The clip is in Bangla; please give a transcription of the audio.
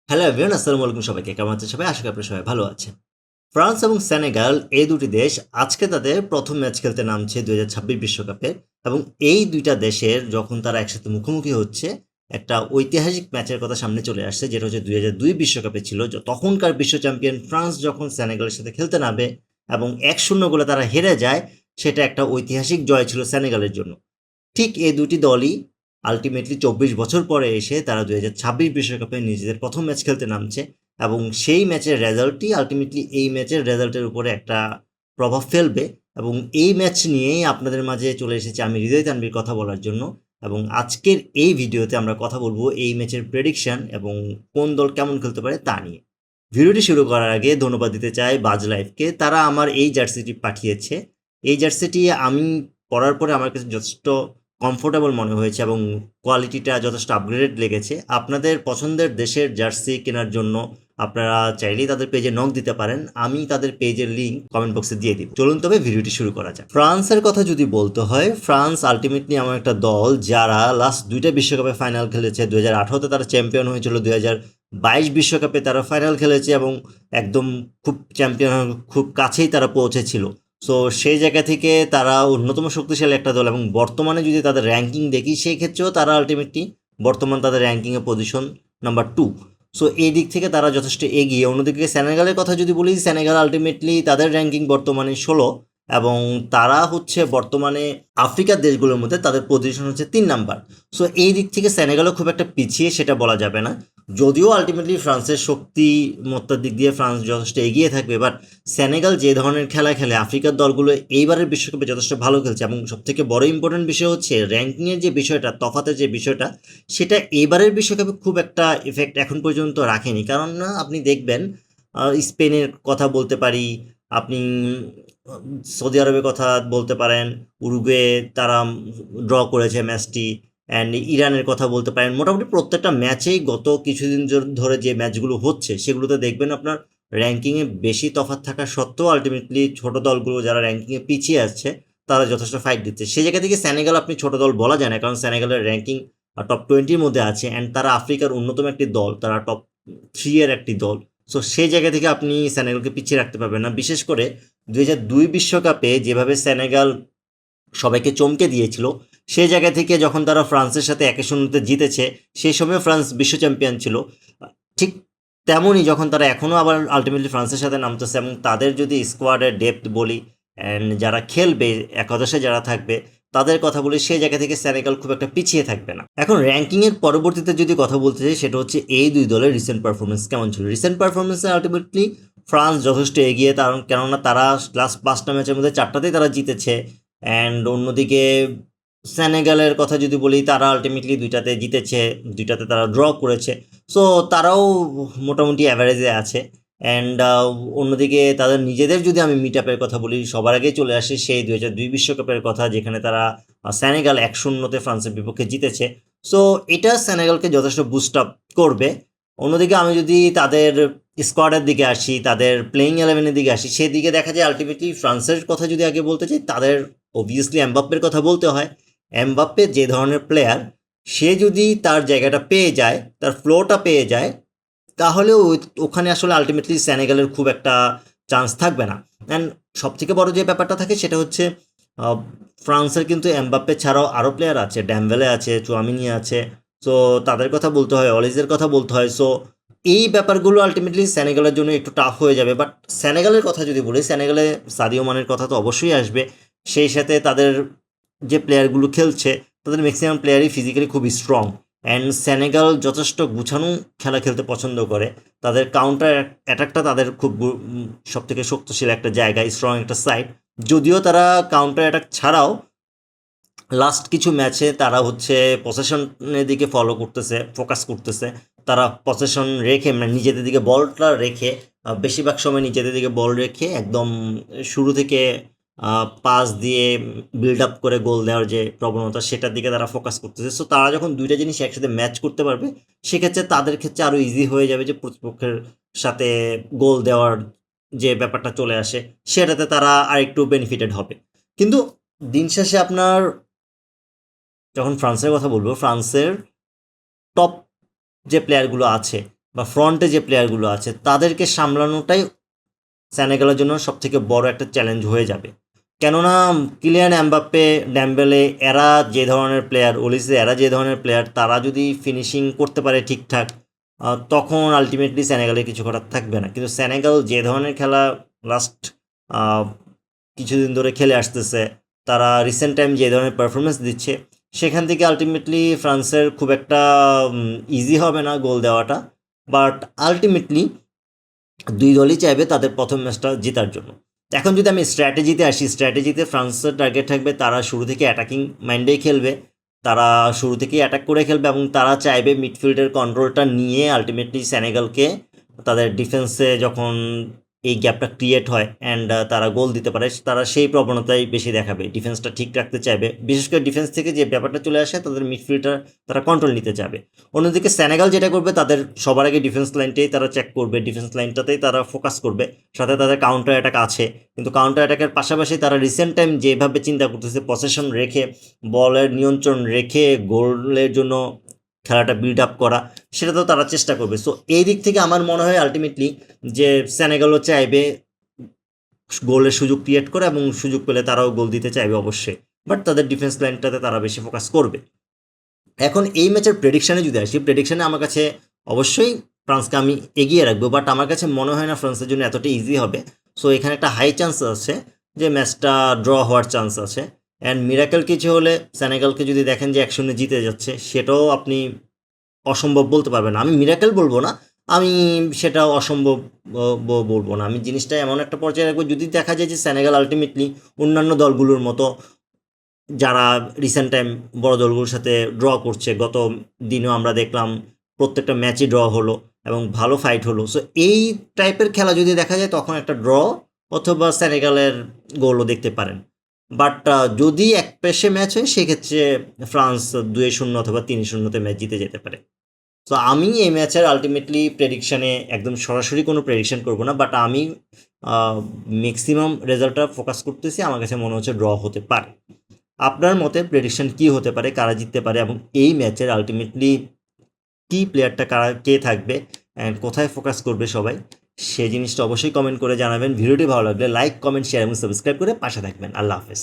হ্যালো এভরিওয়ান, আসসালামু আলাইকুম। সবাইকে কেমন আছেন সবাই? আশা করি আপনারা সবাই ভালো আছেন। ফ্রান্স এবং সেনেগাল এই দুটি দেশ আজকে তাদের প্রথম ম্যাচ খেলতে নামছে ২০২৬ বিশ্বকাপে এবং এই ২ টা দেশের যখন তারা একসাথে মুখোমুখি হচ্ছে, একটা ঐতিহাসিক ম্যাচের কথা সামনে চলে আসছে, যেটা হচ্ছে ২০০২ বিশ্বকাপে ছিল। তখনকার বিশ্ব চ্যাম্পিয়ন ফ্রান্স যখন সেনেগালের সাথে খেলতে নামে এবং ১-০ গোলে তারা হেরে যায়, সেটা একটা ঐতিহাসিক জয় ছিল সেনেগালের জন্য। ঠিক এই দুটি দলই আলটিমেটলি ২৪ বছর পরে এসে তারা ২০২৬ বিশ্বকাপে নিজেদের প্রথম ম্যাচ খেলতে নামছে এবং সেই ম্যাচের রেজাল্টই আলটিমেটলি এই ম্যাচের রেজাল্টের উপরে একটা প্রভাব ফেলবে। এবং এই ম্যাচ নিয়েই আপনাদের মাঝে চলে এসেছি আমি, হৃদয় তানভীর, কথা বলার জন্য। এবং আজকের এই ভিডিওতে আমরা কথা বলবো এই ম্যাচের প্রেডিকশন এবং কোন দল কেমন খেলতে পারে তা নিয়ে। ভিডিওটি শুরু করার আগে ধন্যবাদ দিতে চাই বাজ লাইফকে। তারা আমার এই জার্সিটি পাঠিয়েছে। এই জার্সিটি আমি পরার পরে আমার কাছে যথেষ্ট কমফোর্টেবল মনে হয়েছে এবং কোয়ালিটিটা যথেষ্ট আপগ্রেডেড লেগেছে। আপনাদের পছন্দের দেশের জার্সি কেনার জন্য আপনারা চাইলেই তাদের পেজে নক দিতে পারেন। আমি তাদের পেজের লিঙ্ক কমেন্ট বক্সে দিয়ে দিব। চলুন তবে ভিডিওটি শুরু করা যাক। ফ্রান্সের কথা যদি বলতে হয়, ফ্রান্স আলটিমেটলি এমন একটা দল যারা লাস্ট ২টা বিশ্বকাপে ফাইনাল খেলেছে। ২০১৮-তে তারা চ্যাম্পিয়ন হয়েছিল, ২০২২ বিশ্বকাপে তারা ফাইনাল খেলেছে এবং একদম খুব চ্যাম্পিয়ন খুব কাছেই তারা পৌঁছেছিল। সো সেই জায়গা থেকে তারা অন্যতম শক্তিশালী একটা দল এবং বর্তমানে যদি তাদের র্যাঙ্কিং দেখি, সেই ক্ষেত্রেও তারা আলটিমেটলি বর্তমান তাদের র্যাঙ্কিংয়ে পজিশন নাম্বার 2। সো এই দিক থেকে তারা যথেষ্ট এগিয়ে। অন্যদিকে সেনেগালের কথা যদি বলি, সেনেগাল আলটিমেটলি তাদের র্যাঙ্কিং বর্তমানে 16 এবং তারা হচ্ছে বর্তমানে আফ্রিকার দেশগুলোর মধ্যে তাদের পজিশন হচ্ছে 3 নাম্বার। সো এই দিক থেকে সেনেগালও খুব একটা পিছিয়ে সেটা বলা যাবে না। যদিও আলটিমেটলি ফ্রান্সের শক্তিমত্তার দিক দিয়ে ফ্রান্স যথেষ্ট এগিয়ে থাকবে, বাট সেনেগাল যে ধরনের খেলা খেলে, আফ্রিকার দলগুলো এইবারের বিশ্বকাপে যথেষ্ট ভালো খেলছে এবং সবথেকে বড় ইম্পর্টেন্ট বিষয় হচ্ছে র্যাঙ্কিংয়ের যে বিষয়টা, তফাতের যে বিষয়টা, সেটা এবারের বিশ্বকাপে খুব একটা ইফেক্ট এখন পর্যন্ত রাখেনি। কারণ না, আপনি দেখবেন স্পেনের কথা বলতে পারি, আপনি সৌদি আরবের কথা বলতে পারেন, উরুগুয়ে তারা ড্র করেছে ম্যাচটি, অ্যান্ড ইরানের কথা বলতে পারেন। মোটামুটি প্রত্যেকটা ম্যাচেই গত কিছুদিন ধরে যে ম্যাচগুলো হচ্ছে, সেগুলোতে দেখবেন আপনার র্যাঙ্কিংয়ে বেশি তফাৎ থাকা সত্ত্বেও আলটিমেটলি ছোট দলগুলো যারা র্যাঙ্কিংয়ে পিছিয়ে আসছে, তারা যথেষ্ট ফাইট দিচ্ছে। সেই জায়গা থেকে সেনেগাল আপনি ছোট দল বলা যায় না, কারণ সেনেগালের র্যাঙ্কিং টপ 20-র মধ্যে আছে অ্যান্ড তারা আফ্রিকার অন্যতম একটি দল, তারা টপ 3 এর একটি দল। সো সেই জায়গা থেকে আপনি সেনেগালকে পিছিয়ে রাখতে পারবেন না। বিশেষ করে ২০০২ বিশ্বকাপে যেভাবে সেনেগাল সবাইকে চমকে দিয়েছিল, সেই জায়গা থেকে যখন তারা ফ্রান্সের সাথে ১-০তে জিতেছে, সেই সময় ফ্রান্স বিশ্ব চ্যাম্পিয়ন ছিল। ঠিক তেমনই যখন তারা এখনও আবার আলটিমেটলি ফ্রান্সের সাথে নামতেছে এবং তাদের যদি স্কোয়াডের ডেপথ বলি অ্যান্ড যারা খেলবে, একাদশে যারা থাকবে, তাদের কথা বলি, সেই জায়গা থেকে সেনেগাল খুব একটা পিছিয়ে থাকবে না। এখন র্যাঙ্কিংয়ের পরবর্তীতে যদি কথা বলতে চাই, সেটা হচ্ছে এই দুই দলের রিসেন্ট পারফরমেন্স কেমন ছিল। রিসেন্ট পারফরমেন্সে আলটিমেটলি ফ্রান্স যথেষ্ট এগিয়ে, কারণ কেননা তারা লাস্ট 5টা ম্যাচের মধ্যে 4টাতেই তারা জিতেছে। অ্যান্ড অন্যদিকে সেনেগালের কথা যদি বলি, তারা আলটিমেটলি 2টাতে জিতেছে, 2টাতে তারা ড্র করেছে। সো তারাও মোটামুটি অ্যাভারেজে আছে। অ্যান্ড অন্যদিকে তাদের নিজেদের যদি আমি মিট আপের কথা বলি, সবার আগেই চলে আসে সেই ২০০২ বিশ্বকাপের কথা, যেখানে তারা সেনেগাল ১-০তে ফ্রান্সের বিপক্ষে জিতেছে। সো এটা সেনেগালকে যথেষ্ট বুস্ট আপ করবে। অন্যদিকে আমি যদি তাদের স্কোয়াডের দিকে আসি, তাদের প্লেইং ইলেভেনের দিকে আসি, সেদিকে দেখা যায় আলটিমেটলি ফ্রান্সের কথা যদি আগে বলতে চাই, তাদের অবভিয়াসলি এমবাপ্পের কথা বলতে হয়। এমবাপ্পে যে ধরনের প্লেয়ার, সে যদি তার জায়গাটা পেয়ে যায়, তার ফ্লোটা পেয়ে যায়, তাহলে ওখানে আসলে আলটিমেটলি সেনেগালের খুব একটা চান্স থাকবে না। অ্যান্ড সবথেকে বড় যে ব্যাপারটা থাকে সেটা হচ্ছে আহ, ফ্রান্সের কিন্তু এমবাপ্পে ছাড়াও আরও প্লেয়ার আছে, ড্যাম্বেলে আছে, চুয়ামিনি আছে। সো তাদের কথা বলতে হয়, অলিজের কথা বলতে হয়। সো এই ব্যাপারগুলো আলটিমেটলি সেনেগালের জন্য একটু টাফ হয়ে যাবে। বাট সেনেগালের কথা যদি বলি, সেনেগালে সাদিও মানের কথা তো অবশ্যই আসবে। সেই সাথে তাদের যে প্লেয়ারগুলো খেলছে, তাদের ম্যাক্সিমাম প্লেয়ারই ফিজিক্যালি খুব স্ট্রং অ্যান্ড সেনেগাল যথেষ্ট গুছানো খেলা খেলতে পছন্দ করে। তাদের কাউন্টার অ্যাটাকটা তাদের খুব সবথেকে শক্তিশালী একটা জায়গা, স্ট্রং একটা সাইড। যদিও তারা কাউন্টার অ্যাটাক ছাড়াও লাস্ট কিছু ম্যাচে তারা হচ্ছে পসেশনের দিকে ফলো করতেছে, ফোকাস করতেছে। তারা পসেশন রেখে, মানে নিজেদের দিকে বলটা রেখে, বেশিরভাগ সময় নিজেদের দিকে বল রেখে একদম শুরু থেকে পাস দিয়ে বিল্ড আপ করে গোল দেওয়ার যে প্রবণতা, সেটার দিকে তারা ফোকাস করতেছে। সো তারা যখন দুইটা জিনিস একসাথে ম্যাচ করতে পারবে, সেক্ষেত্রে তাদের ক্ষেত্রে আরও ইজি হয়ে যাবে যে প্রতিপক্ষের সাথে গোল দেওয়ার যে ব্যাপারটা চলে আসে, সেটাতে তারা আরেকটু বেনিফিটেড হবে। কিন্তু দিন শেষে আপনার যখন ফ্রান্সের কথা বলবো, ফ্রান্সের টপ যে প্লেয়ারগুলো আছে, বা ফ্রন্টে যে প্লেয়ারগুলো আছে তাদেরকে সামলানোটাই সেনেগালের জন্য সবথেকে বড় একটা চ্যালেঞ্জ হয়ে যাবে। কেননা কিলিয়ান এমবাপ্পে, ডেম্বেলে এরা যে ধরনের প্লেয়ার, ওলিসে এরা যে ধরনের প্লেয়ার, তারা যদি ফিনিশিং করতে পারে ঠিকঠাক, তখন আলটিমেটলি সেনেগালের কিছু করার থাকবে না। কিন্তু সেনেগাল যে ধরনের খেলা লাস্ট কিছুদিন ধরে খেলে আসতেছে, তারা রিসেন্ট টাইম যে ধরনের পারফরমেন্স দিচ্ছে, সেখান থেকে আলটিমেটলি ফ্রান্সের খুব একটা ইজি হবে না গোল দেওয়াটা। বাট আলটিমেটলি দুই দলই চাইবে তাদের প্রথম ম্যাচটা জেতার জন্য। এখন যদি আমি স্ট্র্যাটেজিতে আসি, স্ট্র্যাটেজিতে ফ্রান্সের টার্গেট থাকবে তারা শুরু থেকে অ্যাটাকিং মাইন্ডেই খেলবে, তারা শুরু থেকেই অ্যাটাক করে খেলবে এবং তারা চাইবে মিডফিল্ডের কন্ট্রোলটা নিয়ে আলটিমেটলি সেনেগালকে তাদের ডিফেন্সে যখন এই গ্যাপটা ক্রিয়েট হয় অ্যান্ড তারা গোল দিতে পারে, তারা সেই প্রবণতাই বেশি দেখাবে, ডিফেন্সটা ঠিক রাখতে চাইবে। বিশেষ করে ডিফেন্স থেকে যে ব্যাপারটা চলে আসে, তাদের মিডফিল্ডটা তারা কন্ট্রোল নিতে চাবে। অন্যদিকে সেনেগাল যেটা করবে, তাদের সবার আগে ডিফেন্স লাইনটাই তারা চেক করবে, ডিফেন্স লাইনটাতেই তারা ফোকাস করবে, সাথে তাদের কাউন্টার অ্যাটাক আছে। কিন্তু কাউন্টার অ্যাটাকের পাশাপাশি তারা রিসেন্ট টাইম যেভাবে চিন্তা করতেছে, পসেশন রেখে, বলের নিয়ন্ত্রণ রেখে গোলের জন্য খেলাটা বিল্ড আপ করা, সেটা তো তারা চেষ্টা করবে। সো এই দিক থেকে আমার মনে হয় আলটিমেটলি যে সেনেগালও চাইবে গোলের সুযোগ ক্রিয়েট করে এবং সুযোগ পেলে তারাও গোল দিতে চাইবে অবশ্যই, বাট তাদের ডিফেন্স লাইনটাতে তারা বেশি ফোকাস করবে। এখন এই ম্যাচের প্রেডিকশানে যদি আসি, প্রেডিকশানে আমার কাছে অবশ্যই ফ্রান্সকে আমি এগিয়ে রাখবো, বাট আমার কাছে মনে হয় না ফ্রান্সের জন্য এতটা ইজি হবে। সো এখানে একটা হাই চান্স আছে যে ম্যাচটা ড্র হওয়ার চান্স আছে। অ্যান্ড মিরাকেল কিছু হলে সেনেগালকে যদি দেখেন যে 1-0 জিতে যাচ্ছে, সেটাও আপনি অসম্ভব বলতে পারবেন না। আমি মিরাকেল বলবো না, আমি সেটা অসম্ভব বলবো না। আমি জিনিসটা এমন একটা পর্যায়ে রাখবো, যদি দেখা যায় যে সেনেগাল আলটিমেটলি অন্যান্য দলগুলোর মতো, যারা রিসেন্ট টাইম বড় দলগুলোর সাথে ড্র করছে, গত দিনেও আমরা দেখলাম প্রত্যেকটা ম্যাচই ড্র হলো এবং ভালো ফাইট হলো। সো এই টাইপের খেলা যদি দেখা যায়, তখন একটা ড্র অথবা সেনেগালের গোলও দেখতে পারেন। বাট যদি এক পেশে ম্যাচ হয়, সেক্ষেত্রে ফ্রান্স 2-0 অথবা 3-0 ম্যাচ জিতে যেতে পারে। তো আমি এই ম্যাচের আলটিমেটলি প্রেডিকশানে একদম সরাসরি কোনো প্রেডিকশান করবো না, বাট আমি ম্যাক্সিমাম রেজাল্টটা ফোকাস করতেছি, আমার কাছে মনে হচ্ছে ড্র হতে পারে। আপনার মতে প্রেডিকশন কী হতে পারে, কারা জিততে পারে এবং এই ম্যাচের আলটিমেটলি কী প্লেয়ারটা কে থাকবে অ্যান্ড কোথায় ফোকাস করবে সবাই, সেই জিনিসটা অবশ্যই কমেন্ট করে জানাবেন। ভিডিওটি ভালো লাগলে লাইক, কমেন্ট, শেয়ার এবং সাবস্ক্রাইব করে পাশে থাকবেন। আল্লাহ হাফেজ।